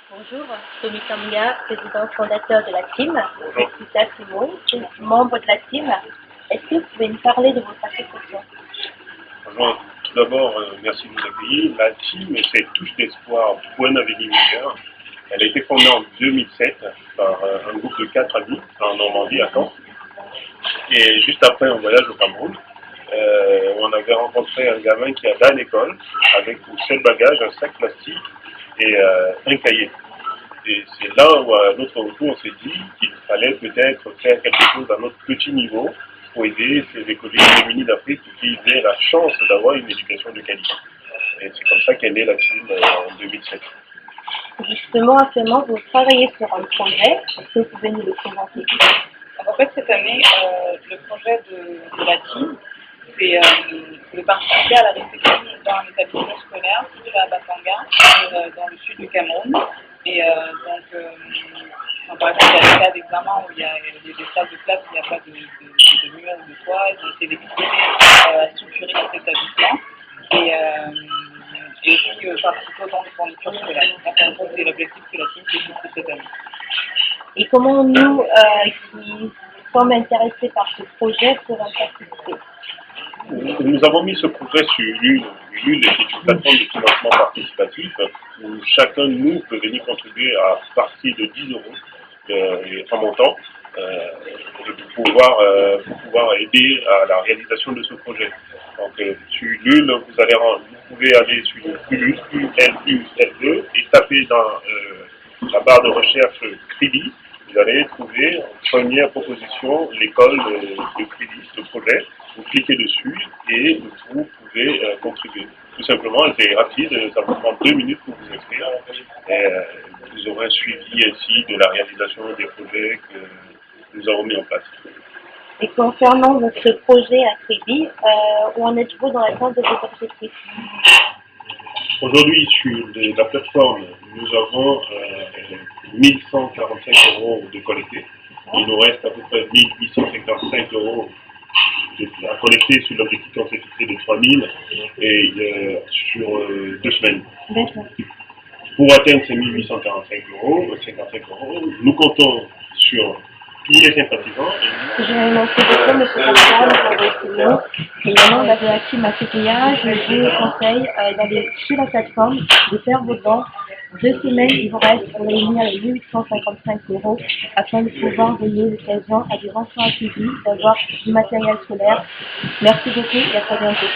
Bonjour, Tommy Kanga, président fondateur de la team, Bonjour. Lisa Simon, membre de la team. Est-ce que vous pouvez nous parler de votre association? Bonjour. Tout d'abord, merci de nous accueillir. La team, c'est Touche d'Espoir pour un avenir meilleur. Elle a été fondée en 2007 par un groupe de 4 amis en Normandie, à Caen. Et juste après un voyage au Cameroun, on avait rencontré un gamin qui allait à l'école avec pour seul bagage un sac plastique et un cahier. Et c'est là où, à notre retour, on s'est dit qu'il fallait peut-être faire quelque chose à notre petit niveau pour aider ces écoliers démunis d'Afrique qui aient la chance d'avoir une éducation de qualité. Et c'est comme ça qu'est née la team en 2007. Justement, actuellement, vous travaillez sur un projet. Est-ce que vous pouvez nous le présenter? En fait, cette année, le projet de la team, c'est de participer à la réception dans un établissement scolaire situé à Batanga, dans le sud du Cameroun. Et par exemple, il y a des cas d'examen où il y a des salles de classe où il n'y a pas de mur ou de toit. J'ai essayé d'expliquer à structurer cet établissement et aussi participer aux temps de fourniture scolaire. Donc, en gros, c'est l'objectif que la team fait pour cette année. Et comment nous, qui sommes intéressés par ce projet, pourrons participer? Nous avons mis ce projet sur Ulule. Ulule est une plateforme de financement participatif où chacun de nous peut venir contribuer à partir de 10 € en montant pour pouvoir aider à la réalisation de ce projet. Donc sur Ulule, vous pouvez aller sur Ulule, ULULE, et taper dans la barre de recherche Crédit. Vous allez trouver en première proposition l'école de crédit, ce projet. Vous cliquez dessus et vous pouvez contribuer. Tout simplement, c'est rapide, ça vous prend 2 minutes pour vous inscrire. Et vous aurez un suivi ainsi de la réalisation des projets que nous avons mis en place. Et concernant votre projet à crédit, où en êtes-vous dans l'atteinte de vos objectifs? Aujourd'hui, sur la plateforme, nous avons 1145 € de collectés. Il nous reste à peu près 1855 € à collecter sur l'objectif qu'on s'est fixé de 3000 et sur 2 semaines. Pour atteindre ces 1845 €, nous comptons sur tous les sympathisants. Je remercie beaucoup, M. Pascal, et au nom de la team Asekia, je vous conseille d'aller sur la plateforme, de faire vos dons. 2 semaines, il vous reste pour réunir les 1855 € afin de pouvoir donner l'occasion à des enfants accueillis d'avoir du matériel scolaire. Merci beaucoup et à très bientôt.